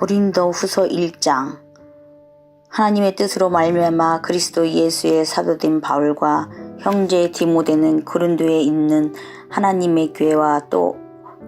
고린도후서 1장. 하나님의 뜻으로 말미암아 그리스도 예수의 사도된 바울과 형제 디모데는 고린도에 있는 하나님의 교회와 또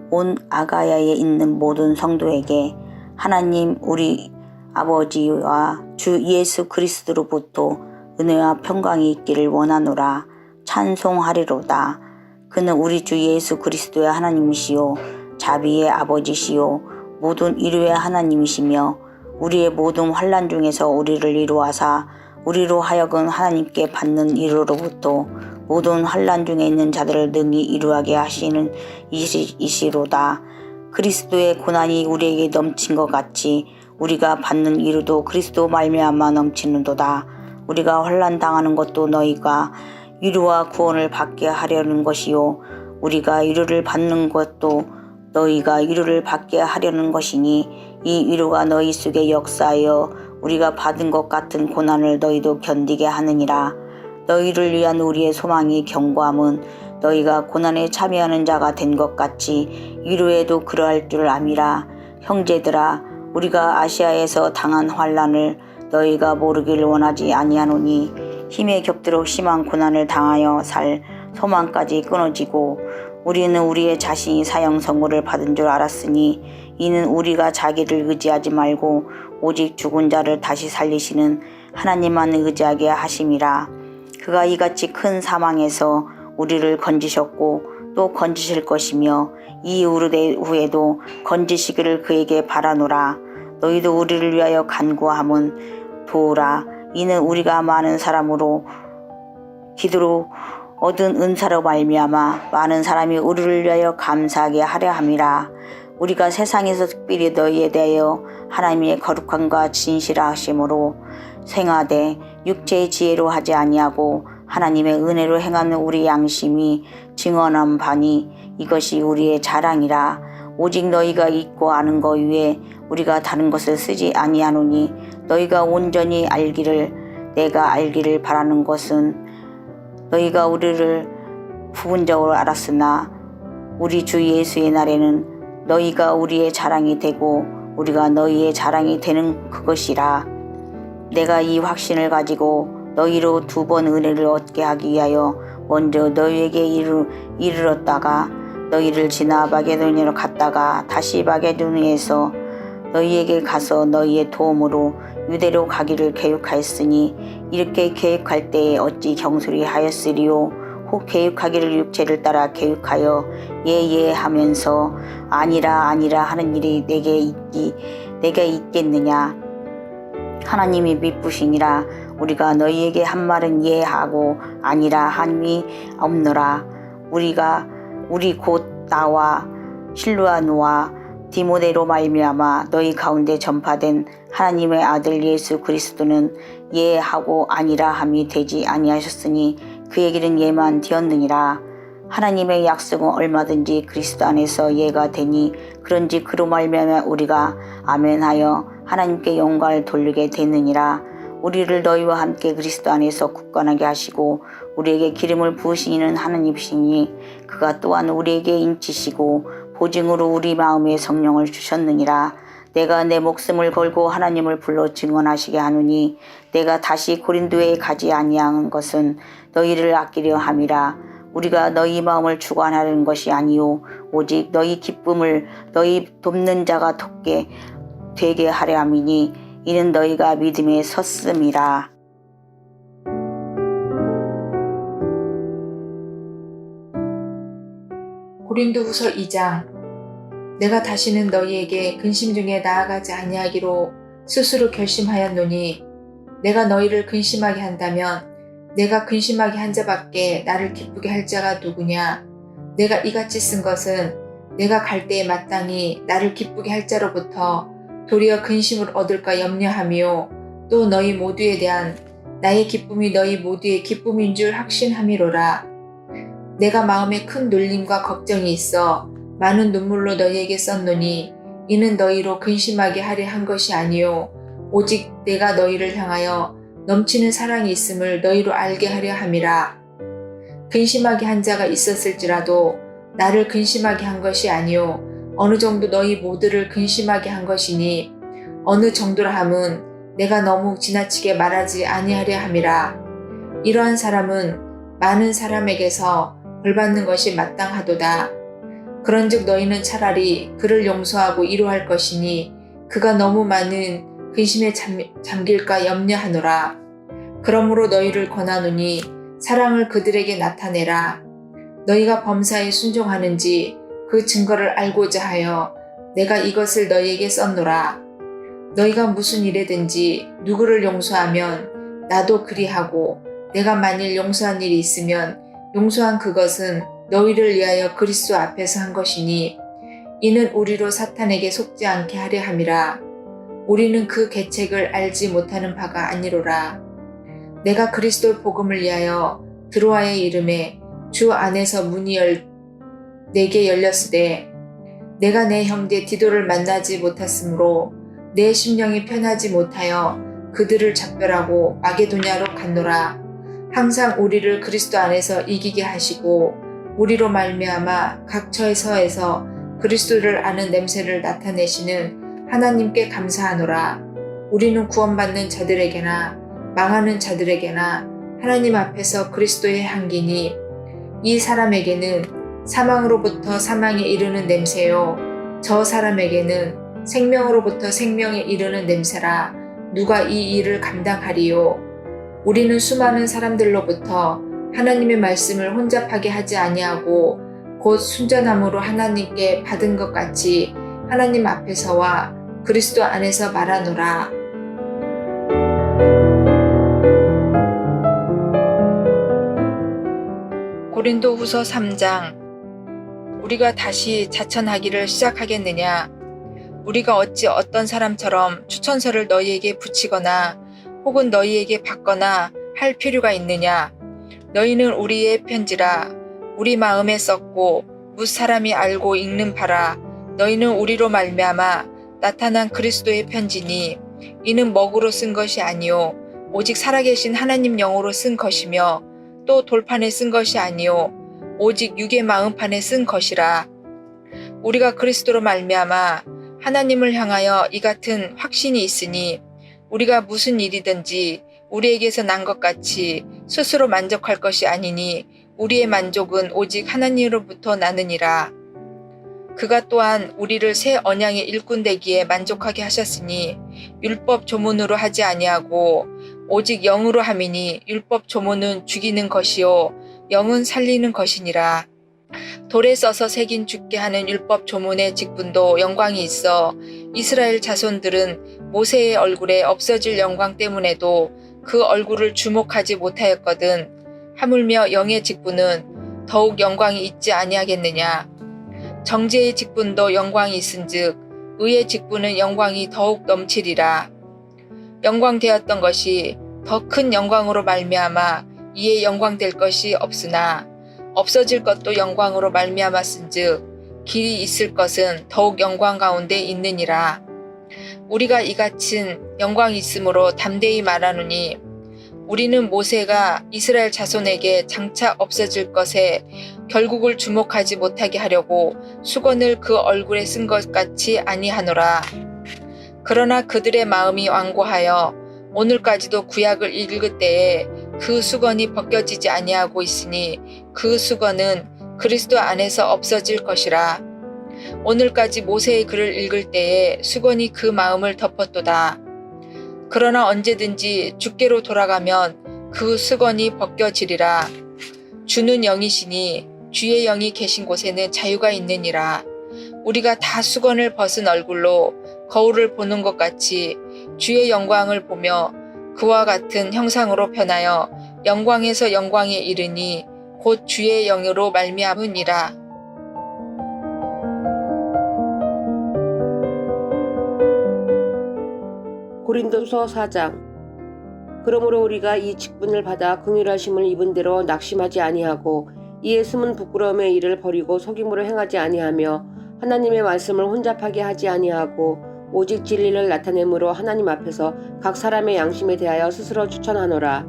온 아가야에 있는 모든 성도에게 하나님 우리 아버지와 주 예수 그리스도로부터 은혜와 평강이 있기를 원하노라. 찬송하리로다. 그는 우리 주 예수 그리스도의 하나님이시요 자비의 아버지시요 모든 이루의 하나님이시며 우리의 모든 환난 중에서 우리를 이루하사 우리로 하여금 하나님께 받는 이로로부터 모든 환난 중에 있는 자들을 능히 이루하게 하시는 이시로다. 그리스도의 고난이 우리에게 넘친 것 같이 우리가 받는 이루도 그리스도 말미암아 넘치는도다. 우리가 환난 당하는 것도 너희가 위로와 구원을 받게 하려는 것이요 우리가 위로를 받는 것도 너희가 위로를 받게 하려는 것이니 이 위로가 너희 속에 역사하여 우리가 받은 것 같은 고난을 너희도 견디게 하느니라. 너희를 위한 우리의 소망이 견고함은 너희가 고난에 참여하는 자가 된 것 같이 위로에도 그러할 줄 암이라. 형제들아, 우리가 아시아에서 당한 환난을 너희가 모르기를 원하지 아니하노니 힘에 겹도록 심한 고난을 당하여 살 소망까지 끊어지고 우리는 우리의 자신이 사형 선고를 받은 줄 알았으니 이는 우리가 자기를 의지하지 말고 오직 죽은 자를 다시 살리시는 하나님만 의지하게 하심이라. 그가 이같이 큰 사망에서 우리를 건지셨고 또 건지실 것이며 이 후에도 건지시기를 그에게 바라노라. 너희도 우리를 위하여 간구함은 도우라. 이는 우리가 많은 사람으로 기도로 얻은 은사로 말미암아 많은 사람이 우리를 위하여 감사하게 하려 함이라. 우리가 세상에서 특별히 너희에 대하여 하나님의 거룩함과 진실하심으로 생하되 육체의 지혜로 하지 아니하고 하나님의 은혜로 행하는 우리 양심이 증언한 바니 이것이 우리의 자랑이라. 오직 너희가 잊고 아는 것 위에 우리가 다른 것을 쓰지 아니하노니 너희가 온전히 알기를 내가 알기를 바라는 것은 너희가 우리를 부분적으로 알았으나 우리 주 예수의 날에는 너희가 우리의 자랑이 되고 우리가 너희의 자랑이 되는 그것이라. 내가 이 확신을 가지고 너희로 2번 은혜를 얻게 하기 위하여 먼저 너희에게 이르렀다가 너희를 지나 마게도니아로 갔다가 다시 마게도니아에서 너희에게 가서 너희의 도움으로 유대로 가기를 계획하였으니 이렇게 계획할 때에 어찌 경솔히 하였으리요. 혹 계획하기를 육체를 따라 계획하여 예예 하면서 아니라 하는 일이 내게 있겠느냐. 하나님이 미쁘시니라. 우리가 너희에게 한 말은 예하고 아니라 함이 없노라. 우리 곧 나와 실루아노와 디모데로 말미암아 너희 가운데 전파된 하나님의 아들 예수 그리스도는 예하고 아니라 함이 되지 아니하셨으니 그에게는 예만 되었느니라. 하나님의 약속은 얼마든지 그리스도 안에서 예가 되니 그런지 그로 말미암아 우리가 아멘하여 하나님께 영광을 돌리게 되느니라. 우리를 너희와 함께 그리스도 안에서 굳건하게 하시고 우리에게 기름을 부으시는 하나님이시니 그가 또한 우리에게 인치시고 보증으로 우리 마음에 성령을 주셨느니라. 내가 내 목숨을 걸고 하나님을 불러 증언하시게 하노니 내가 다시 고린도에 가지 아니한 것은 너희를 아끼려 함이라. 우리가 너희 마음을 주관하려는 것이 아니요 오직 너희 기쁨을 너희 돕는 자가 되게 하려 함이니 이는 너희가 믿음에 섰음이라. 고린도후서 2장. 내가 다시는 너희에게 근심 중에 나아가지 아니하기로 스스로 결심하였노니 내가 너희를 근심하게 한다면 내가 근심하게 한 자밖에 나를 기쁘게 할 자가 누구냐. 내가 이같이 쓴 것은 내가 갈 때에 마땅히 나를 기쁘게 할 자로부터 도리어 근심을 얻을까 염려하며 또 너희 모두에 대한 나의 기쁨이 너희 모두의 기쁨인 줄 확신함이로라. 내가 마음에 큰 눌림과 걱정이 있어 많은 눈물로 너희에게 썼노니 이는 너희로 근심하게 하려 한 것이 아니요 오직 내가 너희를 향하여 넘치는 사랑이 있음을 너희로 알게 하려 함이라. 근심하게 한 자가 있었을지라도 나를 근심하게 한 것이 아니요 어느 정도 너희 모두를 근심하게 한 것이니 어느 정도라 함은 내가 너무 지나치게 말하지 아니하려 함이라. 이러한 사람은 많은 사람에게서 벌받는 것이 마땅하도다. 그런즉 너희는 차라리 그를 용서하고 위로할 것이니 그가 너무 많은 근심에 잠길까 염려하노라. 그러므로 너희를 권하노니 사랑을 그들에게 나타내라. 너희가 범사에 순종하는지 그 증거를 알고자 하여 내가 이것을 너희에게 썼노라. 너희가 무슨 일에든지 누구를 용서하면 나도 그리하고 내가 만일 용서한 일이 있으면 용서한 그것은 너희를 위하여 그리스도 앞에서 한 것이니 이는 우리로 사탄에게 속지 않게 하려 함이라. 우리는 그 계책을 알지 못하는 바가 아니로라. 내가 그리스도의 복음을 위하여 드로아의 이름에 주 안에서 문이 내게 열렸으되 내가 내 형제 디도를 만나지 못했으므로 내 심령이 편하지 못하여 그들을 작별하고 마게도냐로 갔노라. 항상 우리를 그리스도 안에서 이기게 하시고 우리로 말미암아 각 처에서에서 그리스도를 아는 냄새를 나타내시는 하나님께 감사하노라. 우리는 구원받는 자들에게나 망하는 자들에게나 하나님 앞에서 그리스도의 향기니 이 사람에게는 사망으로부터 사망에 이르는 냄새요 저 사람에게는 생명으로부터 생명에 이르는 냄새라. 누가 이 일을 감당하리요? 우리는 수많은 사람들로부터 하나님의 말씀을 혼잡하게 하지 아니하고 곧 순전함으로 하나님께 받은 것 같이 하나님 앞에서와 그리스도 안에서 말하노라. 고린도후서 3장. 우리가 다시 자천하기를 시작하겠느냐? 우리가 어찌 어떤 사람처럼 추천서를 너희에게 붙이거나 혹은 너희에게 받거나 할 필요가 있느냐? 너희는 우리의 편지라. 우리 마음에 썼고 뭇 사람이 알고 읽는 바라. 너희는 우리로 말미암아 나타난 그리스도의 편지니 이는 먹으로 쓴 것이 아니요 오직 살아계신 하나님 영으로 쓴 것이며 또 돌판에 쓴 것이 아니요 오직 육의 마음판에 쓴 것이라. 우리가 그리스도로 말미암아 하나님을 향하여 이 같은 확신이 있으니 우리가 무슨 일이든지 우리에게서 난 것 같이 스스로 만족할 것이 아니니 우리의 만족은 오직 하나님으로부터 나느니라. 그가 또한 우리를 새 언약의 일꾼 되기에 만족하게 하셨으니 율법 조문으로 하지 아니하고 오직 영으로 함이니 율법 조문은 죽이는 것이요 영은 살리는 것이니라. 돌에 써서 새긴 죽게 하는 율법 조문의 직분도 영광이 있어 이스라엘 자손들은 모세의 얼굴에 없어질 영광 때문에도 그 얼굴을 주목하지 못하였거든. 하물며 영의 직분은 더욱 영광이 있지 아니하겠느냐. 정죄의 직분도 영광이 있은즉 의의 직분은 영광이 더욱 넘치리라. 영광되었던 것이 더 큰 영광으로 말미암아 이에 영광될 것이 없으나 없어질 것도 영광으로 말미암았은즉 길이 있을 것은 더욱 영광 가운데 있느니라. 우리가 이같은 영광이 있으므로 담대히 말하노니 우리는 모세가 이스라엘 자손에게 장차 없어질 것에 결국을 주목하지 못하게 하려고 수건을 그 얼굴에 쓴 것 같이 아니하노라. 그러나 그들의 마음이 완고하여 오늘까지도 구약을 읽을 때에 그 수건이 벗겨지지 아니하고 있으니 그 수건은 그리스도 안에서 없어질 것이라. 오늘까지 모세의 글을 읽을 때에 수건이 그 마음을 덮었도다. 그러나 언제든지 주께로 돌아가면 그 수건이 벗겨지리라. 주는 영이시니 주의 영이 계신 곳에는 자유가 있느니라. 우리가 다 수건을 벗은 얼굴로 거울을 보는 것 같이 주의 영광을 보며 그와 같은 형상으로 변하여 영광에서 영광에 이르니 곧 주의 영으로 말미암으니라. 고린도후서 4장. 그러므로 우리가 이 직분을 받아 긍휼하심을 입은 대로 낙심하지 아니하고 이에 숨은 부끄러움의 일을 버리고 속임으로 행하지 아니하며 하나님의 말씀을 혼잡하게 하지 아니하고 오직 진리를 나타내므로 하나님 앞에서 각 사람의 양심에 대하여 스스로 추천하노라.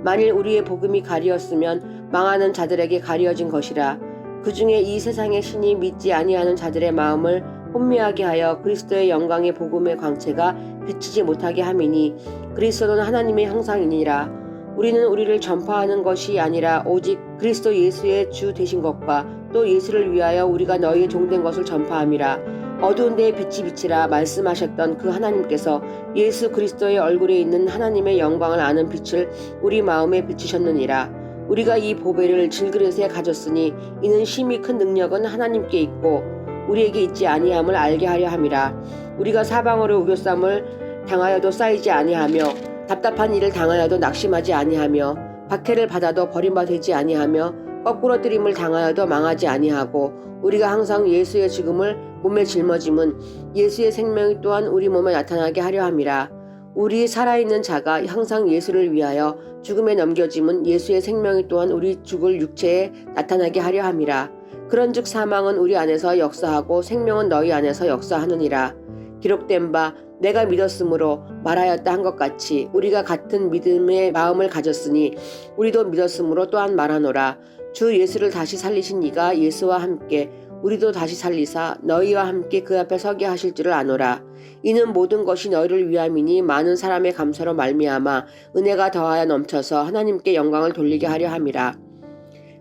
만일 우리의 복음이 가리었으면 망하는 자들에게 가리어진 것이라. 그 중에 이 세상의 신이 믿지 아니하는 자들의 마음을 혼미하게 하여 그리스도의 영광의 복음의 광채가 비치지 못하게 함이니 그리스도는 하나님의 형상이니라. 우리는 우리를 전파하는 것이 아니라 오직 그리스도 예수의 주 되신 것과 또 예수를 위하여 우리가 너희의 종된 것을 전파함이라. 어두운 데에 빛이 비치라 말씀하셨던 그 하나님께서 예수 그리스도의 얼굴에 있는 하나님의 영광을 아는 빛을 우리 마음에 비추셨느니라. 우리가 이 보배를 질그릇에 가졌으니 이는 심히 큰 능력은 하나님께 있고 우리에게 있지 아니함을 알게 하려 함이라. 우리가 사방으로 우겨쌈을 당하여도 쌓이지 아니하며 답답한 일을 당하여도 낙심하지 아니하며 박해를 받아도 버림받지 아니하며 거꾸로 뜨림을 당하여도 망하지 아니하고 우리가 항상 예수의 죽음을 몸에 짊어짐은 예수의 생명이 또한 우리 몸에 나타나게 하려 함이라. 우리 살아있는 자가 항상 예수를 위하여 죽음에 넘겨짐은 예수의 생명이 또한 우리 죽을 육체에 나타나게 하려 함이라. 그런즉 사망은 우리 안에서 역사하고 생명은 너희 안에서 역사하느니라. 기록된 바 내가 믿었으므로 말하였다 한 것 같이 우리가 같은 믿음의 마음을 가졌으니 우리도 믿었으므로 또한 말하노라. 주 예수를 다시 살리신 이가 예수와 함께 우리도 다시 살리사 너희와 함께 그 앞에 서게 하실 줄을 아노라. 이는 모든 것이 너희를 위함이니 많은 사람의 감사로 말미암아 은혜가 더하여 넘쳐서 하나님께 영광을 돌리게 하려 함이라.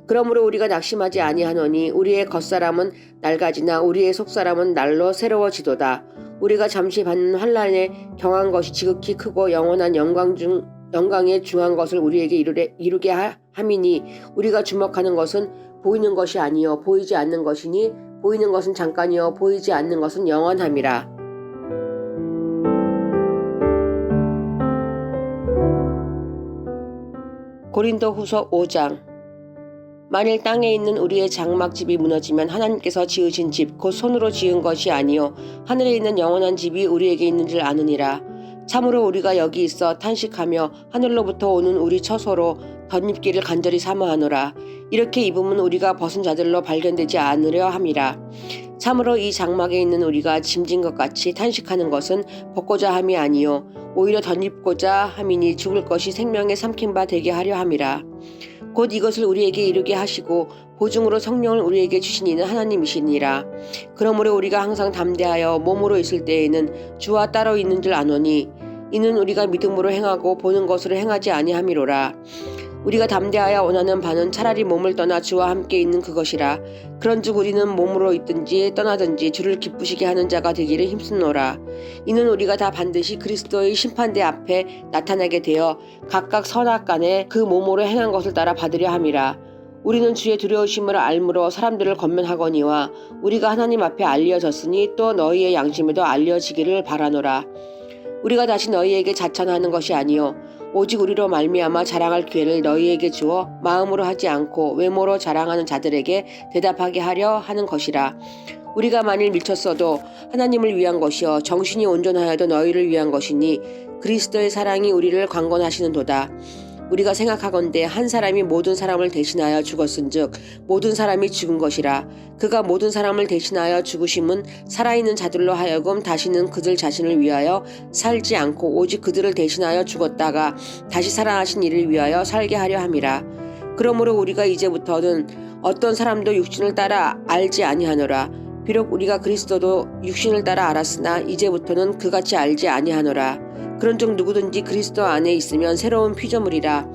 그러므로 우리가 낙심하지 아니하노니 우리의 겉사람은 낡아지나 우리의 속사람은 날로 새로워지도다. 우리가 잠시 받는 환난에 경한 것이 지극히 크고 영원한 영광에 중한 것을 우리에게 이루게 함이니 우리가 주목하는 것은 보이는 것이 아니요 보이지 않는 것이니 보이는 것은 잠깐이요 보이지 않는 것은 영원함이라. 고린도후서 5장. 만일 땅에 있는 우리의 장막집이 무너지면 하나님께서 지으신 집 곧 손으로 지은 것이 아니요 하늘에 있는 영원한 집이 우리에게 있는 줄 아느니라. 참으로 우리가 여기 있어 탄식하며 하늘로부터 오는 우리 처소로 덧입기를 간절히 사모하노라. 이렇게 입으면 우리가 벗은 자들로 발견되지 않으려 함이라. 참으로 이 장막에 있는 우리가 짐진 것 같이 탄식하는 것은 벗고자 함이 아니요 오히려 덧입고자 함이니 죽을 것이 생명에 삼킨 바 되게 하려 함이라. 곧 이것을 우리에게 이루게 하시고 보증으로 성령을 우리에게 주신 이는 하나님이시니라. 그러므로 우리가 항상 담대하여 몸으로 있을 때에는 주와 따로 있는 줄 아노니 이는 우리가 믿음으로 행하고 보는 것으로 행하지 아니함이로라. 우리가 담대하여 원하는 바는 차라리 몸을 떠나 주와 함께 있는 그것이라. 그런즉 우리는 몸으로 있든지 떠나든지 주를 기쁘시게 하는 자가 되기를 힘쓰노라. 이는 우리가 다 반드시 그리스도의 심판대 앞에 나타나게 되어 각각 선악간에 그 몸으로 행한 것을 따라 받으려 함이라. 우리는 주의 두려우심을 알므로 사람들을 권면하거니와 우리가 하나님 앞에 알려졌으니 또 너희의 양심에도 알려지기를 바라노라. 우리가 다시 너희에게 자천하는 것이 아니요 오직 우리로 말미암아 자랑할 기회를 너희에게 주어 마음으로 하지 않고 외모로 자랑하는 자들에게 대답하게 하려 하는 것이라. 우리가 만일 미쳤어도 하나님을 위한 것이요 정신이 온전하여도 너희를 위한 것이니 그리스도의 사랑이 우리를 강권하시는도다. 우리가 생각하건대 한 사람이 모든 사람을 대신하여 죽었은즉 모든 사람이 죽은 것이라. 그가 모든 사람을 대신하여 죽으심은 살아있는 자들로 하여금 다시는 그들 자신을 위하여 살지 않고 오직 그들을 대신하여 죽었다가 다시 살아나신 이를 위하여 살게 하려 함이라. 그러므로 우리가 이제부터는 어떤 사람도 육신을 따라 알지 아니하노라. 비록 우리가 그리스도도 육신을 따라 알았으나 이제부터는 그같이 알지 아니하노라. 그런즉 누구든지 그리스도 안에 있으면 새로운 피조물이라.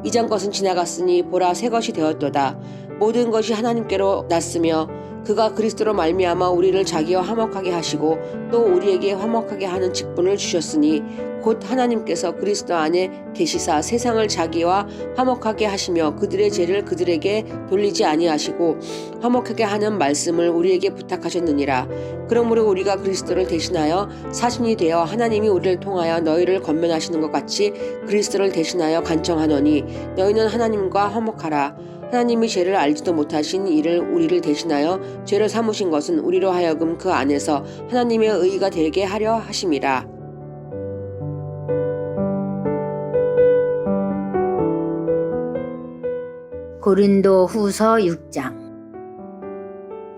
이전 것은 지나갔으니 보라 새 것이 되었도다. 모든 것이 하나님께로 났으며 그가 그리스도로 말미암아 우리를 자기와 화목하게 하시고 또 우리에게 화목하게 하는 직분을 주셨으니 곧 하나님께서 그리스도 안에 계시사 세상을 자기와 화목하게 하시며 그들의 죄를 그들에게 돌리지 아니하시고 화목하게 하는 말씀을 우리에게 부탁하셨느니라. 그러므로 우리가 그리스도를 대신하여 사신이 되어 하나님이 우리를 통하여 너희를 권면하시는 것 같이 그리스도를 대신하여 간청하노니 너희는 하나님과 화목하라. 하나님이 죄를 알지도 못하신 이를 우리를 대신하여 죄를 삼으신 것은 우리로 하여금 그 안에서 하나님의 의의가 되게 하려 하심이라. 고린도 후서 6장.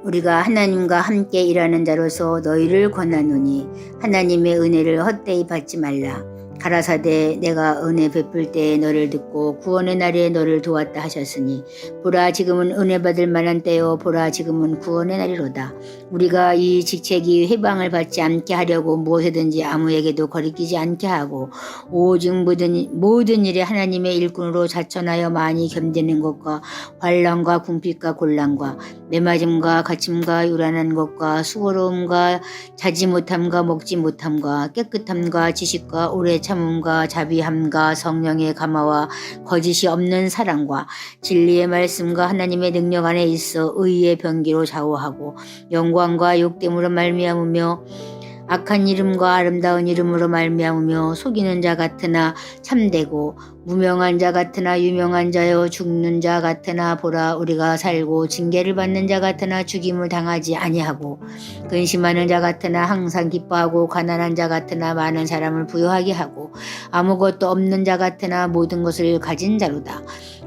우리가 하나님과 함께 일하는 자로서 너희를 권하노니 하나님의 은혜를 헛되이 받지 말라. 가라사대 내가 은혜 베풀 때에 너를 듣고 구원의 날에 너를 도왔다 하셨으니 보라 지금은 은혜 받을 만한 때요 보라 지금은 구원의 날이로다. 우리가 이 직책이 회방을 받지 않게 하려고 무엇이든지 아무에게도 거리끼지 않게 하고 오직 모든 일에 하나님의 일꾼으로 자천하여 많이 견디는 것과 환난과 궁핍과 곤란과 매맞음과 갇힘과 요란한 것과 수고로움과 자지 못함과 먹지 못함과 깨끗함과 지식과 오래 참음과 자비함과 성령의 감화와 거짓이 없는 사랑과 진리의 말씀과 하나님의 능력 안에 있어 의의 병기로 좌우하고 영광과 욕됨으로 말미암으며 악한 이름과 아름다운 이름으로 말미암으며 속이는 자 같으나 참되고 무명한 자 같으나 유명한 자여 죽는 자 같으나 보라 우리가 살고 징계를 받는 자 같으나 죽임을 당하지 아니하고 근심하는 자 같으나 항상 기뻐하고 가난한 자 같으나 많은 사람을 부유하게 하고 아무것도 없는 자 같으나 모든 것을 가진 자로다.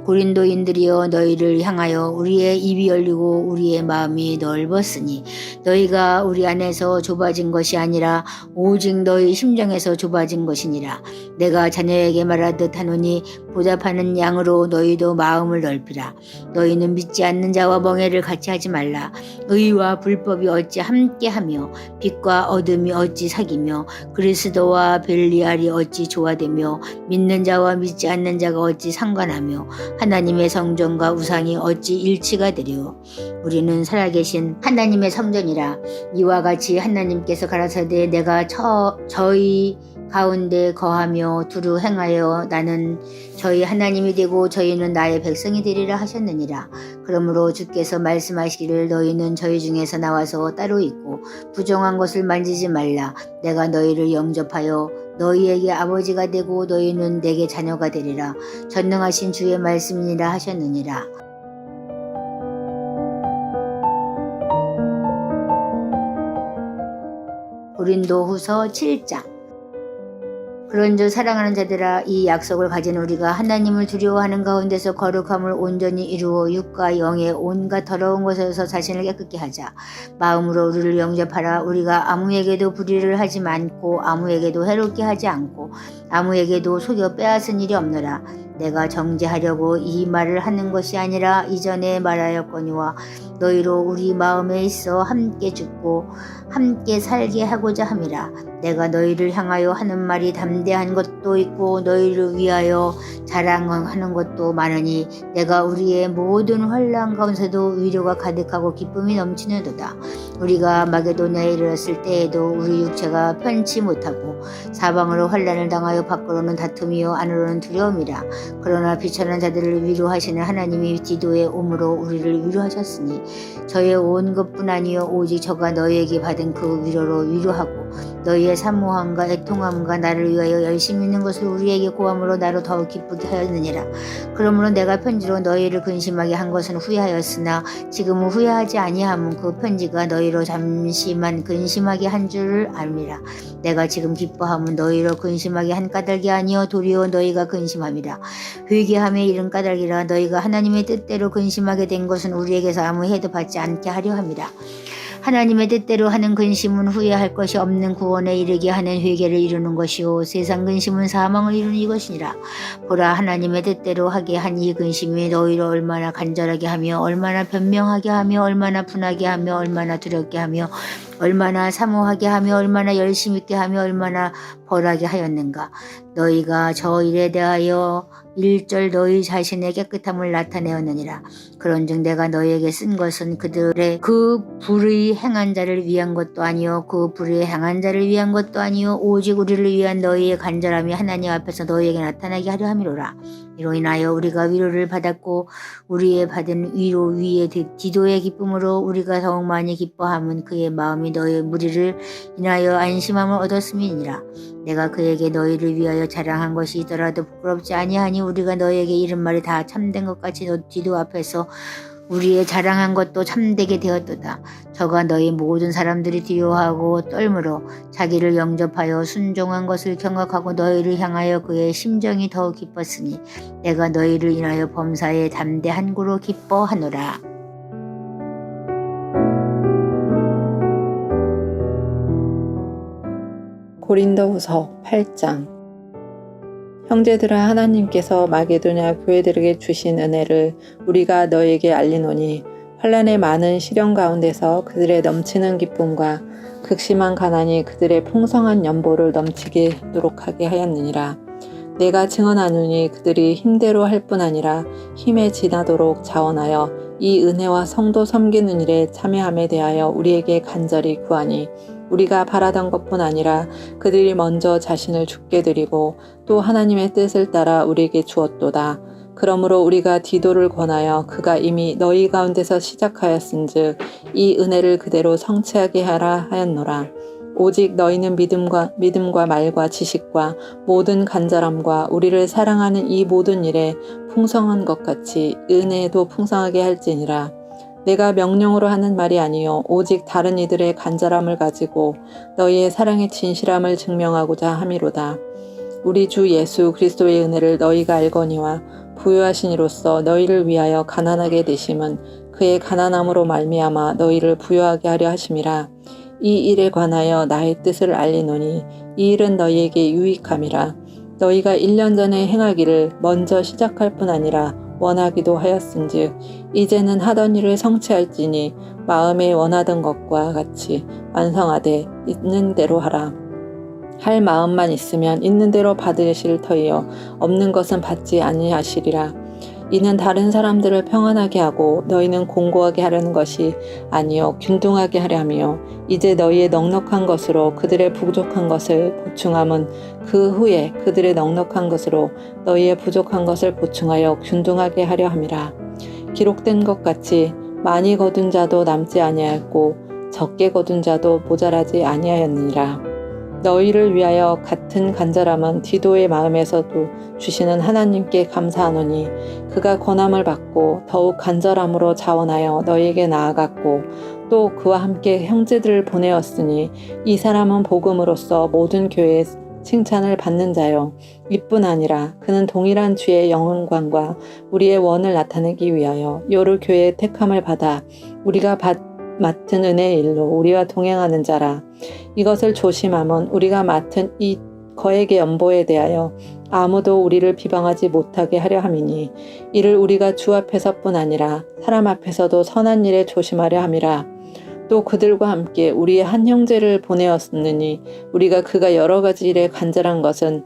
고린도인들이여 너희를 향하여 우리의 입이 열리고 우리의 마음이 넓었으니 너희가 우리 안에서 좁아진 것이 아니라 오직 너희 심정에서 좁아진 것이니라. 내가 자녀에게 말하듯 하노니 보답하는 양으로 너희도 마음을 넓히라. 너희는 믿지 않는 자와 멍에를 같이 하지 말라. 의와 불법이 어찌 함께하며 빛과 어둠이 어찌 사귀며 그리스도와 벨리알이 어찌 조화되며 믿는 자와 믿지 않는 자가 어찌 상관하며 하나님의 성전과 우상이 어찌 일치가 되려. 우리는 살아계신 하나님의 성전이라. 이와 같이 하나님께서 가라사대 내가 저희 가운데 거하며 두루 행하여 나는 저희 하나님이 되고 저희는 나의 백성이 되리라 하셨느니라. 그러므로 주께서 말씀하시기를 너희는 저희 중에서 나와서 따로 있고 부정한 것을 만지지 말라. 내가 너희를 영접하여 너희에게 아버지가 되고 너희는 내게 자녀가 되리라. 전능하신 주의 말씀이니라 하셨느니라. 고린도후서 7장. 그런즉 사랑하는 자들아 이 약속을 가진 우리가 하나님을 두려워하는 가운데서 거룩함을 온전히 이루어 육과 영의 온갖 더러운 것에서 자신을 깨끗게 하자. 마음으로 우리를 영접하라. 우리가 아무에게도 불의를 하지 않고 아무에게도 해롭게 하지 않고 아무에게도 속여 빼앗은 일이 없노라. 내가 정죄하려고 이 말을 하는 것이 아니라 이전에 말하였거니와 너희로 우리 마음에 있어 함께 죽고 함께 살게 하고자 함이라. 내가 너희를 향하여 하는 말이 담대한 것도 있고 너희를 위하여 자랑하는 것도 많으니 내가 우리의 모든 환난 가운데서도 위로가 가득하고 기쁨이 넘치는도다. 우리가 마게도냐에 이르렀을 때에도 우리 육체가 편치 못하고 사방으로 환난을 당하여 밖으로는 다툼이요 안으로는 두려움이라. 그러나 비천한 자들을 위로하시는 하나님이 디도에 오므로 우리를 위로하셨으니 저의 온 것뿐 아니요 오직 저가 너희에게 받은 그 위로로 위로하고 너희의 사모함과 애통함과 나를 위하여 열심히 있는 것을 우리에게 고함으로 나로 더욱 기쁘게 하였느니라. 그러므로 내가 편지로 너희를 근심하게 한 것은 후회하였으나 지금은 후회하지 아니함은 그 편지가 너희로 잠시만 근심하게 한 줄을 알미라. 내가 지금 기뻐함은 너희로 근심하게 한 까닭이 아니요 도리어 너희가 근심함이라. 회개함에 이른 까닭이라. 너희가 하나님의 뜻대로 근심하게 된 것은 우리에게서 아무 해도 받지 않게 하려 함이라. 하나님의 뜻대로 하는 근심은 후회할 것이 없는 구원에 이르게 하는 회개를 이루는 것이요 세상 근심은 사망을 이루는 이것이니라. 보라 하나님의 뜻대로 하게 한 이 근심이 너희를 얼마나 간절하게 하며 얼마나 변명하게 하며 얼마나 분하게 하며 얼마나 두렵게 하며 얼마나 사모하게 하며 얼마나 열심히 있게 하며 얼마나 벌하게 하였는가. 너희가 저 일에 대하여 일절 너희 자신의 깨끗함을 나타내었느니라. 그런즉 내가 너희에게 쓴 것은 그들의 그 불의 행한 자를 위한 것도 아니요 그 불의 행한 자를 위한 것도 아니요 오직 우리를 위한 너희의 간절함이 하나님 앞에서 너희에게 나타나게 하려 함이로라. 이로 인하여 우리가 위로를 받았고 우리의 받은 위로 위에 디도의 기쁨으로 우리가 더욱 많이 기뻐함은 그의 마음이 너희의 무리를 인하여 안심함을 얻었음이니라. 내가 그에게 너희를 위하여 자랑한 것이 있더라도 부끄럽지 아니하니 우리가 너희에게 이른 말이 다 참된 것 같이 너 디도 앞에서 우리의 자랑한 것도 참되게 되었도다. 저가 너희 모든 사람들이 두려워하고 떨므로 자기를 영접하여 순종한 것을 경악하고 너희를 향하여 그의 심정이 더욱 기뻤으니 내가 너희를 인하여 범사에 담대한 고로 기뻐하노라. 고린도후서 8장. 형제들아, 하나님께서 마게도냐 교회들에게 주신 은혜를 우리가 너에게 알리노니 환난의 많은 시련 가운데서 그들의 넘치는 기쁨과 극심한 가난이 그들의 풍성한 연보를 넘치게 하도록 하게 하였느니라. 내가 증언하노니 그들이 힘대로 할 뿐 아니라 힘에 지나도록 자원하여 이 은혜와 성도 섬기는 일에 참여함에 대하여 우리에게 간절히 구하니 우리가 바라던 것뿐 아니라 그들이 먼저 자신을 죽게 드리고 또 하나님의 뜻을 따라 우리에게 주었도다. 그러므로 우리가 디도를 권하여 그가 이미 너희 가운데서 시작하였은즉 이 은혜를 그대로 성취하게 하라 하였노라. 오직 너희는 믿음과 말과 지식과 모든 간절함과 우리를 사랑하는 이 모든 일에 풍성한 것 같이 은혜에도 풍성하게 할지니라. 내가 명령으로 하는 말이 아니요 오직 다른 이들의 간절함을 가지고 너희의 사랑의 진실함을 증명하고자 함이로다. 우리 주 예수 그리스도의 은혜를 너희가 알거니와 부요하신 이로써 너희를 위하여 가난하게 되심은 그의 가난함으로 말미암아 너희를 부요하게 하려 하심이라. 이 일에 관하여 나의 뜻을 알리노니 이 일은 너희에게 유익함이라. 너희가 1년 전에 행하기를 먼저 시작할 뿐 아니라 원하기도 하였은즉 이제는 하던 일을 성취할지니 마음에 원하던 것과 같이 완성하되 있는 대로 하라. 할 마음만 있으면 있는 대로 받으실 터이요 없는 것은 받지 아니하시리라. 이는 다른 사람들을 평안하게 하고 너희는 공고하게 하려는 것이 아니요 균등하게 하려 함이요 이제 너희의 넉넉한 것으로 그들의 부족한 것을 보충함은 그 후에 그들의 넉넉한 것으로 너희의 부족한 것을 보충하여 균등하게 하려 함이라. 기록된 것 같이 많이 거둔 자도 남지 아니하였고 적게 거둔 자도 모자라지 아니하였느니라. 너희를 위하여 같은 간절함은 디도의 마음에서도 주시는 하나님께 감사하노니 그가 권함을 받고 더욱 간절함으로 자원하여 너희에게 나아갔고 또 그와 함께 형제들을 보내었으니 이 사람은 복음으로써 모든 교회에 칭찬을 받는 자요 이뿐 아니라 그는 동일한 주의 영광과 우리의 원을 나타내기 위하여 여러 교회의 택함을 받아 우리가 맡은 은혜의 일로 우리와 동행하는 자라. 이것을 조심함은 우리가 맡은 이 거액의 연보에 대하여 아무도 우리를 비방하지 못하게 하려 함이니 이를 우리가 주 앞에서뿐 아니라 사람 앞에서도 선한 일에 조심하려 함이라. 또 그들과 함께 우리의 한 형제를 보내었느니 우리가 그가 여러 가지 일에 간절한 것은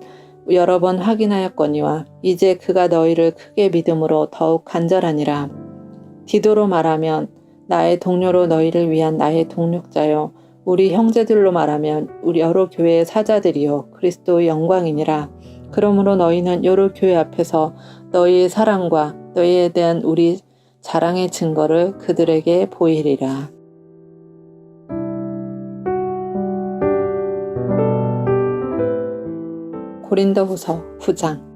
여러 번 확인하였거니와 이제 그가 너희를 크게 믿음으로 더욱 간절하니라. 디도로 말하면 나의 동료로 너희를 위한 나의 동력자요 우리 형제들로 말하면 우리 여러 교회의 사자들이요 그리스도의 영광이니라. 그러므로 너희는 여러 교회 앞에서 너희의 사랑과 너희에 대한 우리 자랑의 증거를 그들에게 보이리라. 고린도후서 9장.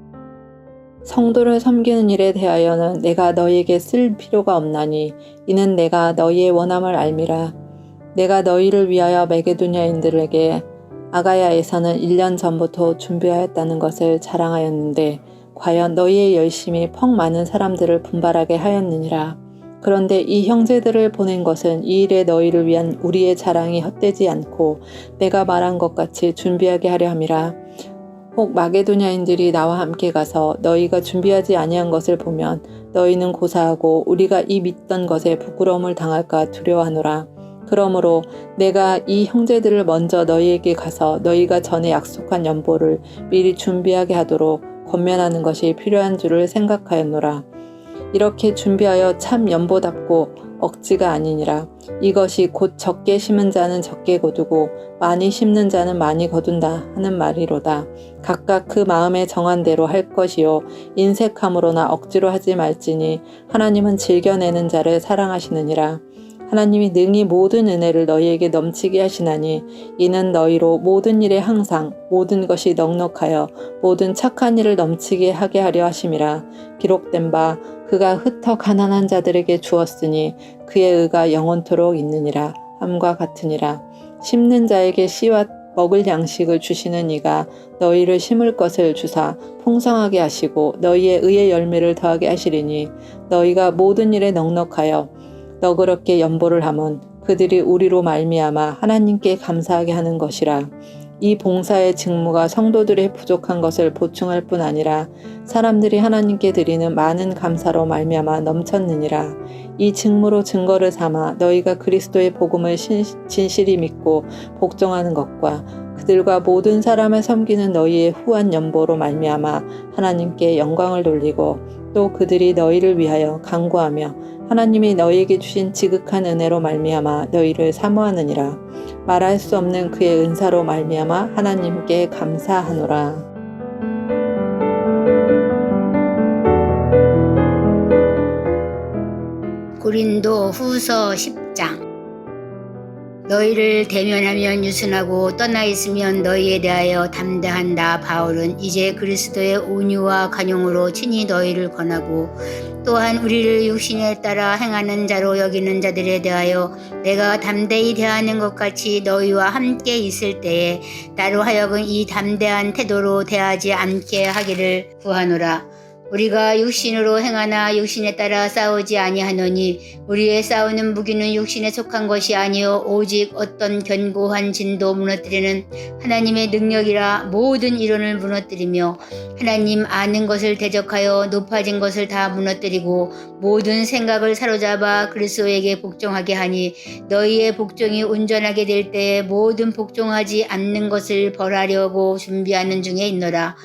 성도를 섬기는 일에 대하여는 내가 너희에게 쓸 필요가 없나니 이는 내가 너희의 원함을 알미라. 내가 너희를 위하여 마게도냐인들에게 아가야에서는 1년 전부터 준비하였다는 것을 자랑하였는데 과연 너희의 열심이 퍽 많은 사람들을 분발하게 하였느니라. 그런데 이 형제들을 보낸 것은 이 일에 너희를 위한 우리의 자랑이 헛되지 않고 내가 말한 것 같이 준비하게 하려 함이라. 혹 마게도냐인들이 나와 함께 가서 너희가 준비하지 아니한 것을 보면 너희는 고사하고 우리가 이 믿던 것에 부끄러움을 당할까 두려워하노라. 그러므로 내가 이 형제들을 먼저 너희에게 가서 너희가 전에 약속한 연보를 미리 준비하게 하도록 권면하는 것이 필요한 줄을 생각하였노라. 이렇게 준비하여 참 연보답고 억지가 아니니라. 이것이 곧 적게 심은 자는 적게 거두고 많이 심는 자는 많이 거둔다 하는 말이로다. 각각 그 마음에 정한 대로 할 것이요 인색함으로나 억지로 하지 말지니 하나님은 즐겨내는 자를 사랑하시느니라. 하나님이 능히 모든 은혜를 너희에게 넘치게 하시나니 이는 너희로 모든 일에 항상 모든 것이 넉넉하여 모든 착한 일을 넘치게 하게 하려 하심이라. 기록된 바 그가 흩어 가난한 자들에게 주었으니 그의 의가 영원토록 있느니라 함과 같으니라. 심는 자에게 씨와 먹을 양식을 주시는 이가 너희를 심을 것을 주사 풍성하게 하시고 너희의 의의 열매를 더하게 하시리니 너희가 모든 일에 넉넉하여 너그럽게 연보를 함은 그들이 우리로 말미암아 하나님께 감사하게 하는 것이라. 이 봉사의 직무가 성도들의 부족한 것을 보충할 뿐 아니라 사람들이 하나님께 드리는 많은 감사로 말미암아 넘쳤느니라. 이 직무로 증거를 삼아 너희가 그리스도의 복음을 진실히 믿고 복종하는 것과 그들과 모든 사람을 섬기는 너희의 후한 연보로 말미암아 하나님께 영광을 돌리고 또 그들이 너희를 위하여 간구하며 하나님이 너희에게 주신 지극한 은혜로 말미암아 너희를 사모하느니라. 말할 수 없는 그의 은사로 말미암아 하나님께 감사하노라. 고린도 후서 10장. 너희를 대면하면 유순하고 떠나 있으면 너희에 대하여 담대한다. 바울은 이제 그리스도의 온유와 관용으로 친히 너희를 권하고 또한 우리를 육신에 따라 행하는 자로 여기는 자들에 대하여 내가 담대히 대하는 것 같이 너희와 함께 있을 때에 나로 하여금 이 담대한 태도로 대하지 않게 하기를 구하노라. 우리가 육신으로 행하나 육신에 따라 싸우지 아니하노니 우리의 싸우는 무기는 육신에 속한 것이 아니요 오직 어떤 견고한 진도 무너뜨리는 하나님의 능력이라. 모든 이론을 무너뜨리며 하나님 아는 것을 대적하여 높아진 것을 다 무너뜨리고 모든 생각을 사로잡아 그리스도에게 복종하게 하니 너희의 복종이 온전하게 될 때에 모든 복종하지 않는 것을 벌하려고 준비하는 중에 있노라.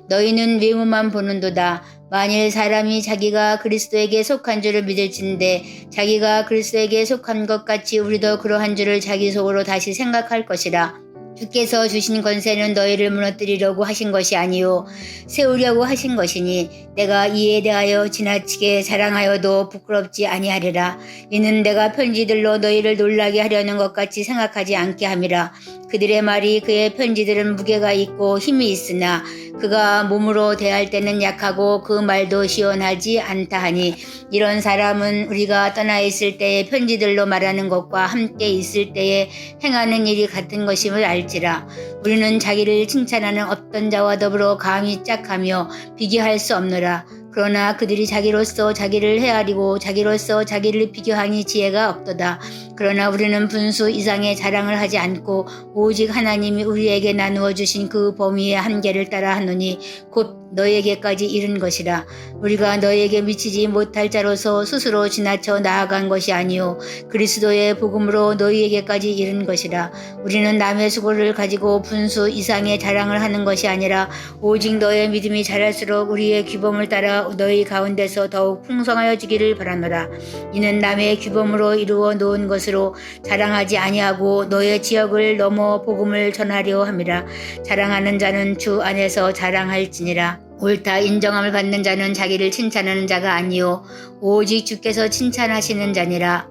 너희는 외모만 보는도다. 만일 사람이 자기가 그리스도에게 속한 줄을 믿을진대 자기가 그리스도에게 속한 것 같이 우리도 그러한 줄을 자기 속으로 다시 생각할 것이라. 주께서 주신 권세는 너희를 무너뜨리려고 하신 것이 아니요 세우려고 하신 것이니 내가 이에 대하여 지나치게 자랑하여도 부끄럽지 아니하리라. 이는 내가 편지들로 너희를 놀라게 하려는 것 같이 생각하지 않게 함이라. 그들의 말이 그의 편지들은 무게가 있고 힘이 있으나 그가 몸으로 대할 때는 약하고 그 말도 시원하지 않다 하니 이런 사람은 우리가 떠나 있을 때의 편지들로 말하는 것과 함께 있을 때에 행하는 일이 같은 것임을 알지라. 우리는 자기를 칭찬하는 어떤 자와 더불어 감히 짝하며 비교할 수 없노라. 그러나 그들이 자기로서 자기를 헤아리고 자기로서 자기를 비교하니 지혜가 없도다. 그러나 우리는 분수 이상의 자랑을 하지 않고 오직 하나님이 우리에게 나누어 주신 그 범위의 한계를 따라 하노니 곧 너희에게까지 이른 것이라. 우리가 너희에게 미치지 못할 자로서 스스로 지나쳐 나아간 것이 아니요 그리스도의 복음으로 너희에게까지 이른 것이라. 우리는 남의 수고를 가지고 분수 이상의 자랑을 하는 것이 아니라 오직 너의 믿음이 자랄수록 우리의 규범을 따라 너희 가운데서 더욱 풍성하여지기를 바라노라. 이는 남의 규범으로 이루어 놓은 것으로 자랑하지 아니하고 너의 지역을 넘어 복음을 전하려 함이라. 자랑하는 자는 주 안에서 자랑할지니라. 옳다 인정함을 받는 자는 자기를 칭찬하는 자가 아니요 오직 주께서 칭찬하시는 자니라.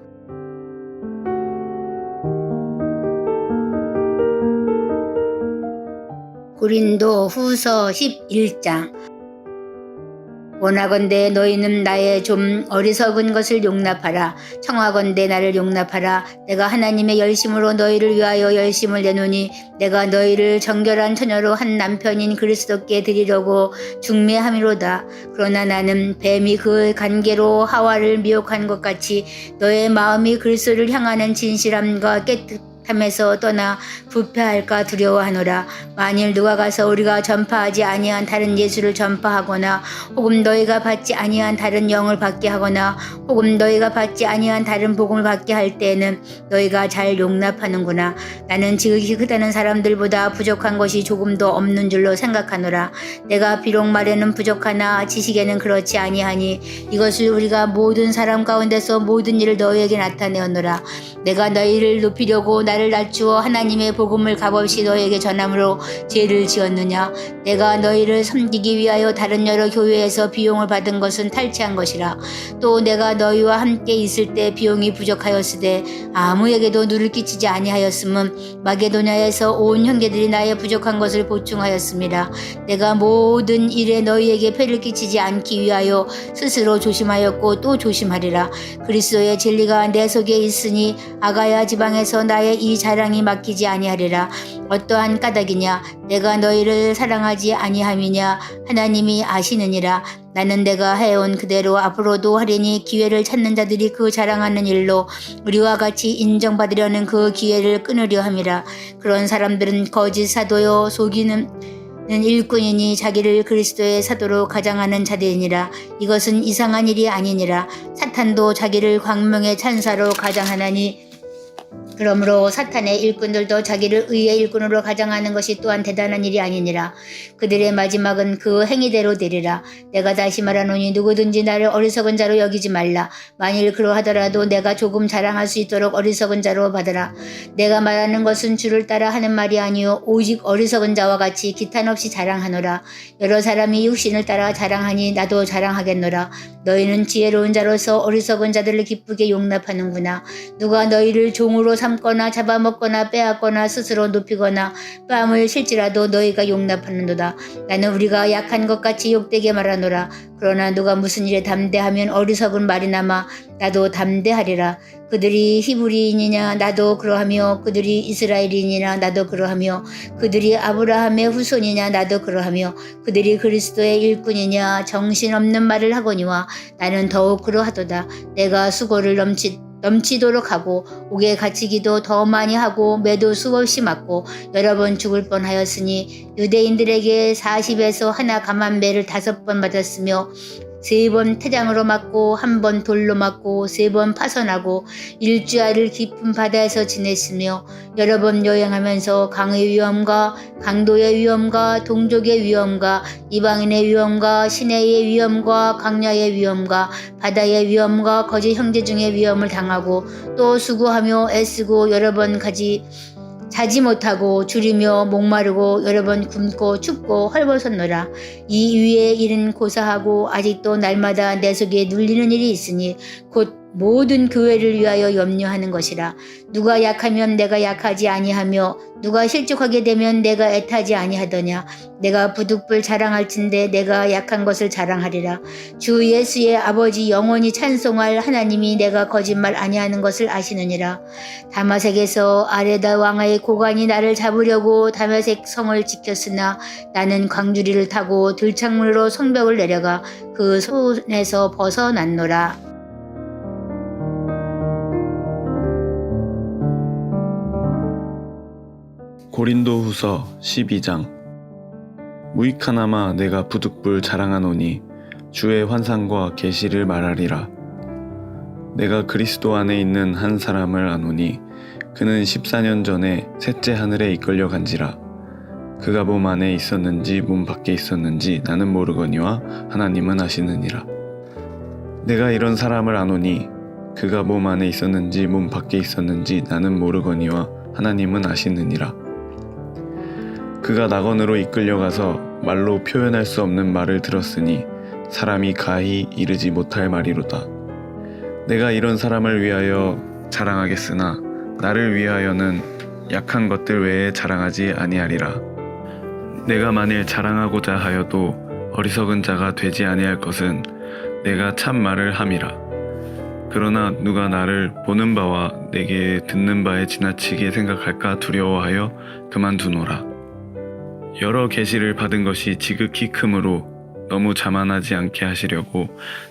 고린도 후서 11장. 원하건대 너희는 나의 좀 어리석은 것을 용납하라. 청하건대 나를 용납하라. 내가 하나님의 열심으로 너희를 위하여 열심을 내노니 내가 너희를 정결한 처녀로 한 남편인 그리스도께 드리려고 중매함이로다. 그러나 나는 뱀이 그 관계로 하와를 미혹한 것 같이 너의 마음이 그리스도를 향하는 진실함과 깨끗함에서 떠나 부패할까 두려워하노라. 만일 누가 가서 우리가 전파하지 아니한 다른 예수를 전파하거나 혹은 너희가 받지 아니한 다른 영을 받게 하거나 혹은 너희가 받지 아니한 다른 복음을 받게 할 때에는 너희가 잘 용납하는구나. 나는 지극히 크다는 사람들보다 부족한 것이 조금도 없는 줄로 생각하노라. 내가 비록 말에는 부족하나 지식에는 그렇지 아니하니 이것을 우리가 모든 사람 가운데서 모든 일을 너희에게 나타내었노라. 내가 너희를 높이려고 나를 낮추어 하나님의 복음을 값없이 너희에게 전함으로 죄를 지었느냐. 내가 너희를 섬기기 위하여 다른 여러 교회에서 비용을 받은 것은 탈취한 것이라. 또 내가 너희와 함께 있을 때 비용이 부족하였으되 아무에게도 누를 끼치지 아니하였음은 마게도냐에서 온 형제들이 나의 부족한 것을 보충하였습니다. 내가 모든 일에 너희에게 폐를 끼치지 않기 위하여 스스로 조심하였고 또 조심하리라. 그리스도의 진리가 내 속에 있으니 아가야 지방에서 나의 이 자랑이 막히지 아니하리라. 어떠한 까닭이냐? 내가 너희를 사랑하지 아니함이냐? 하나님이 아시느니라. 나는 내가 해온 그대로 앞으로도 하리니 기회를 찾는 자들이 그 자랑하는 일로 우리와 같이 인정받으려는 그 기회를 끊으려 함이라. 그런 사람들은 거짓 사도요 속이는 일꾼이니 자기를 그리스도의 사도로 가장하는 자들이니라. 이것은 이상한 일이 아니니라. 사탄도 자기를 광명의 찬사로 가장하나니 그러므로 사탄의 일꾼들도 자기를 의의 일꾼으로 가장하는 것이 또한 대단한 일이 아니니라. 그들의 마지막은 그 행위대로 되리라. 내가 다시 말하노니 누구든지 나를 어리석은 자로 여기지 말라. 만일 그러하더라도 내가 조금 자랑할 수 있도록 어리석은 자로 받으라. 내가 말하는 것은 주를 따라 하는 말이 아니요 오직 어리석은 자와 같이 기탄 없이 자랑하노라. 여러 사람이 육신을 따라 자랑하니 나도 자랑하겠노라. 너희는 지혜로운 자로서 어리석은 자들을 기쁘게 용납하는구나. 누가 너희를 종으로 삼거나 잡아먹거나 빼앗거나 스스로 높이거나 뺨을 실지라도 너희가 용납하는도다. 나는 우리가 약한 것 같이 욕되게 말하노라. 그러나 누가 무슨 일에 담대하면 어리석은 말이나마 나도 담대하리라. 그들이 히브리인이냐 나도 그러하며 그들이 이스라엘인이나 나도 그러하며 그들이 아브라함의 후손이냐 나도 그러하며 그들이 그리스도의 일꾼이냐 정신없는 말을 하거니와 나는 더욱 그러하도다. 내가 수고를 넘치도록 하고 옥에 갇히기도 더 많이 하고 매도 수없이 맞고 여러 번 죽을 뻔하였으니 유대인들에게 40에서 하나 감한 매를 5번 받았으며 3번 태장으로 맞고 1번 돌로 맞고 3번 파선하고 일주일을 깊은 바다에서 지냈으며 여러 번 여행하면서 강의 위험과 강도의 위험과 동족의 위험과 이방인의 위험과 시내의 위험과 강야의 위험과 바다의 위험과 거짓 형제 중의 위험을 당하고 또 수고하며 애쓰고 여러 번 자지 못하고 줄이며 목마르고 여러 번 굶고 춥고 헐벗었노라. 이 위에 일은 고사하고 아직도 날마다 내 속에 눌리는 일이 있으니 곧 모든 교회를 위하여 염려하는 것이라. 누가 약하면 내가 약하지 아니하며 누가 실족하게 되면 내가 애타지 아니하더냐. 내가 부득불 자랑할진대 내가 약한 것을 자랑하리라. 주 예수의 아버지 영원히 찬송할 하나님이 내가 거짓말 아니하는 것을 아시느니라. 다마색에서 아레다 왕의 고관이 나를 잡으려고 다메섹 성을 지켰으나 나는 광주리를 타고 들창문으로 성벽을 내려가 그 손에서 벗어났노라. 고린도후서 12장. 무익하나마 내가 부득불 자랑하노니 주의 환상과 계시를 말하리라. 내가 그리스도 안에 있는 한 사람을 아노니 그는 14년 전에 셋째 하늘에 이끌려 간지라. 그가 몸 안에 있었는지 몸 밖에 있었는지 나는 모르거니와 하나님은 아시느니라. 내가 이런 사람을 아노니 그가 몸 안에 있었는지 몸 밖에 있었는지 나는 모르거니와 하나님은 아시느니라. 그가 낙원으로 이끌려가서 말로 표현할 수 없는 말을 들었으니 사람이 가히 이르지 못할 말이로다. 내가 이런 사람을 위하여 자랑하겠으나 나를 위하여는 약한 것들 외에 자랑하지 아니하리라. 내가 만일 자랑하고자 하여도 어리석은 자가 되지 아니할 것은 내가 참 말을 함이라. 그러나 누가 나를 보는 바와 내게 듣는 바에 지나치게 생각할까 두려워하여 그만두노라. 여러 계시를 받은 것이 지극히 크므로 너무 자만하지 않게 하시려고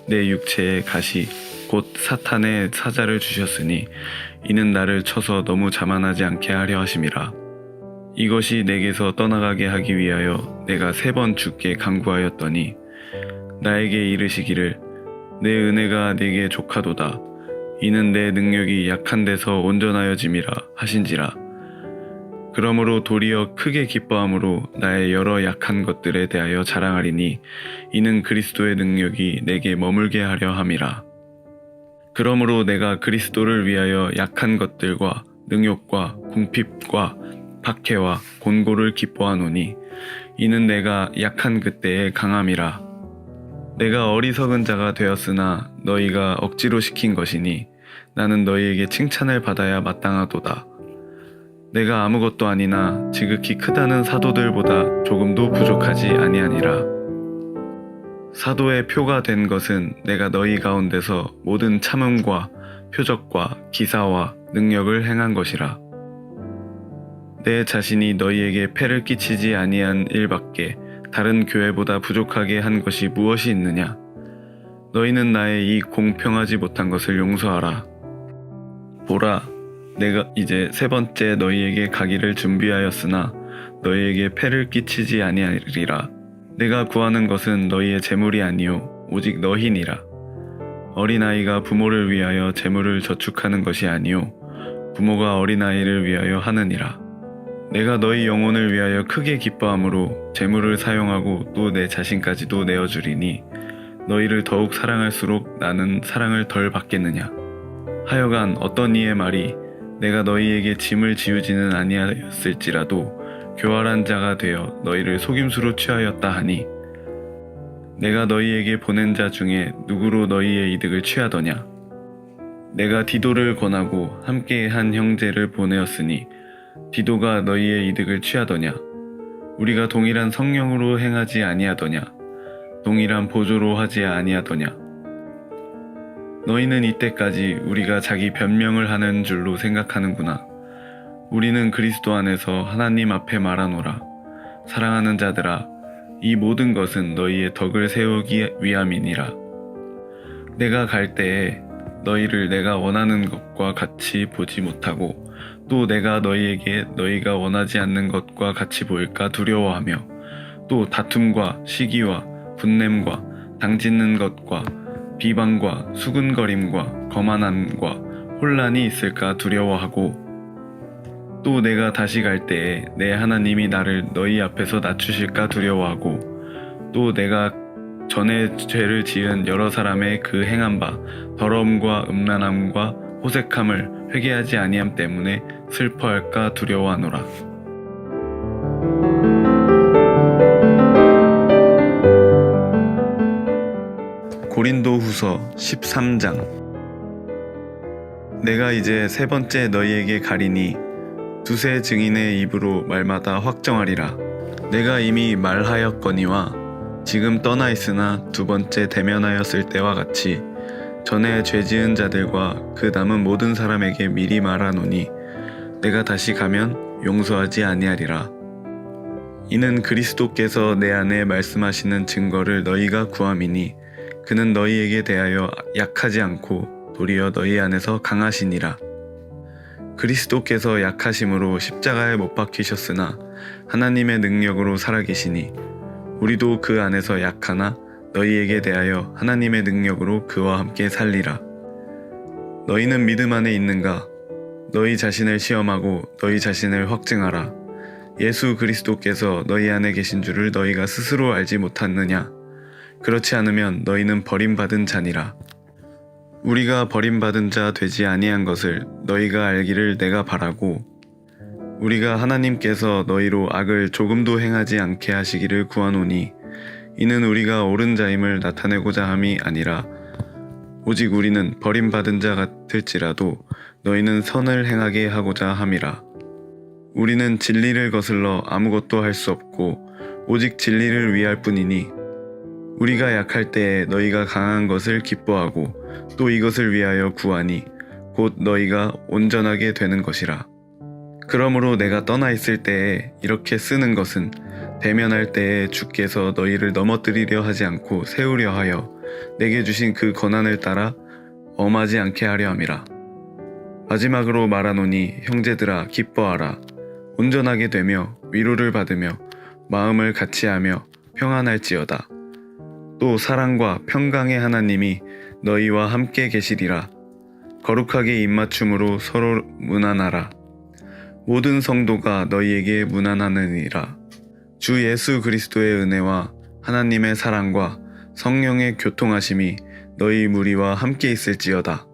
내 육체에 가시 곧 사탄의 사자를 주셨으니 이는 나를 쳐서 너무 자만하지 않게 하려 하심이라. 이것이 내게서 떠나가게 하기 위하여 내가 3번 주께 간구하였더니 나에게 이르시기를 내 은혜가 네게 족하도다. 이는 내 능력이 약한 데서 온전하여짐이라 하신지라. 그러므로 도리어 크게 기뻐함으로 나의 여러 약한 것들에 대하여 자랑하리니 이는 그리스도의 능력이 내게 머물게 하려 함이라. 그러므로 내가 그리스도를 위하여 약한 것들과 능욕과 궁핍과 박해와 곤고를 기뻐하노니 이는 내가 약한 그때의 강함이라. 내가 어리석은 자가 되었으나 너희가 억지로 시킨 것이니 나는 너희에게 칭찬을 받아야 마땅하도다. 내가 아무것도 아니나 지극히 크다는 사도들보다 조금도 부족하지 아니하니라. 사도의 표가 된 것은 내가 너희 가운데서 모든 참음과 표적과 기사와 능력을 행한 것이라. 내 자신이 너희에게 폐를 끼치지 아니한 일밖에 다른 교회보다 부족하게 한 것이 무엇이 있느냐? 너희는 나의 이 공평하지 못한 것을 용서하라. 보라, 내가 이제 세 번째 너희에게 가기를 준비하였으나 너희에게 폐를 끼치지 아니하리라. 내가 구하는 것은 너희의 재물이 아니요 오직 너희니라. 어린아이가 부모를 위하여 재물을 저축하는 것이 아니요 부모가 어린아이를 위하여 하느니라. 내가 너희 영혼을 위하여 크게 기뻐함으로 재물을 사용하고 또 내 자신까지도 내어주리니 너희를 더욱 사랑할수록 나는 사랑을 덜 받겠느냐. 하여간 어떤 이의 말이 내가 너희에게 짐을 지우지는 아니하였을지라도 교활한 자가 되어 너희를 속임수로 취하였다 하니 내가 너희에게 보낸 자 중에 누구로 너희의 이득을 취하더냐. 내가 디도를 권하고 함께 한 형제를 보내었으니 디도가 너희의 이득을 취하더냐. 우리가 동일한 성령으로 행하지 아니하더냐. 동일한 보조로 하지 아니하더냐. 너희는 이때까지 우리가 자기 변명을 하는 줄로 생각하는구나. 우리는 그리스도 안에서 하나님 앞에 말하노라. 사랑하는 자들아, 이 모든 것은 너희의 덕을 세우기 위함이니라. 내가 갈 때에 너희를 내가 원하는 것과 같이 보지 못하고 또 내가 너희에게 너희가 원하지 않는 것과 같이 보일까 두려워하며 또 다툼과 시기와 분냄과 당짓는 것과 비방과 수군거림과 거만함과 혼란이 있을까 두려워하고 또 내가 다시 갈 때에 내 하나님이 나를 너희 앞에서 낮추실까 두려워하고 또 내가 전에 죄를 지은 여러 사람의 그 행한 바 더러움과 음란함과 호색함을 회개하지 아니함 때문에 슬퍼할까 두려워하노라. 고린도후서 13장. 내가 이제 세 번째 너희에게 가리니 두세 증인의 입으로 말마다 확정하리라. 내가 이미 말하였거니와 지금 떠나 있으나 두 번째 대면하였을 때와 같이 전에 죄 지은 자들과 그 남은 모든 사람에게 미리 말하노니 내가 다시 가면 용서하지 아니하리라. 이는 그리스도께서 내 안에 말씀하시는 증거를 너희가 구함이니 그는 너희에게 대하여 약하지 않고 도리어 너희 안에서 강하시니라. 그리스도께서 약하심으로 십자가에 못 박히셨으나 하나님의 능력으로 살아계시니 우리도 그 안에서 약하나 너희에게 대하여 하나님의 능력으로 그와 함께 살리라. 너희는 믿음 안에 있는가? 너희 자신을 시험하고 너희 자신을 확증하라. 예수 그리스도께서 너희 안에 계신 줄을 너희가 스스로 알지 못하느냐? 그렇지 않으면 너희는 버림받은 자니라. 우리가 버림받은 자 되지 아니한 것을 너희가 알기를 내가 바라고 우리가 하나님께서 너희로 악을 조금도 행하지 않게 하시기를 구하노니 이는 우리가 옳은 자임을 나타내고자 함이 아니라 오직 우리는 버림받은 자 같을지라도 너희는 선을 행하게 하고자 함이라. 우리는 진리를 거슬러 아무것도 할 수 없고 오직 진리를 위할 뿐이니 우리가 약할 때에 너희가 강한 것을 기뻐하고 또 이것을 위하여 구하니 곧 너희가 온전하게 되는 것이라. 그러므로 내가 떠나 있을 때에 이렇게 쓰는 것은 대면할 때에 주께서 너희를 넘어뜨리려 하지 않고 세우려 하여 내게 주신 그 권한을 따라 엄하지 않게 하려 함이라. 마지막으로 말하노니 형제들아 기뻐하라. 온전하게 되며 위로를 받으며 마음을 같이하며 평안할지어다. 또 사랑과 평강의 하나님이 너희와 함께 계시리라. 거룩하게 입맞춤으로 서로 문안하라. 모든 성도가 너희에게 문안하느니라. 주 예수 그리스도의 은혜와 하나님의 사랑과 성령의 교통하심이 너희 무리와 함께 있을지어다.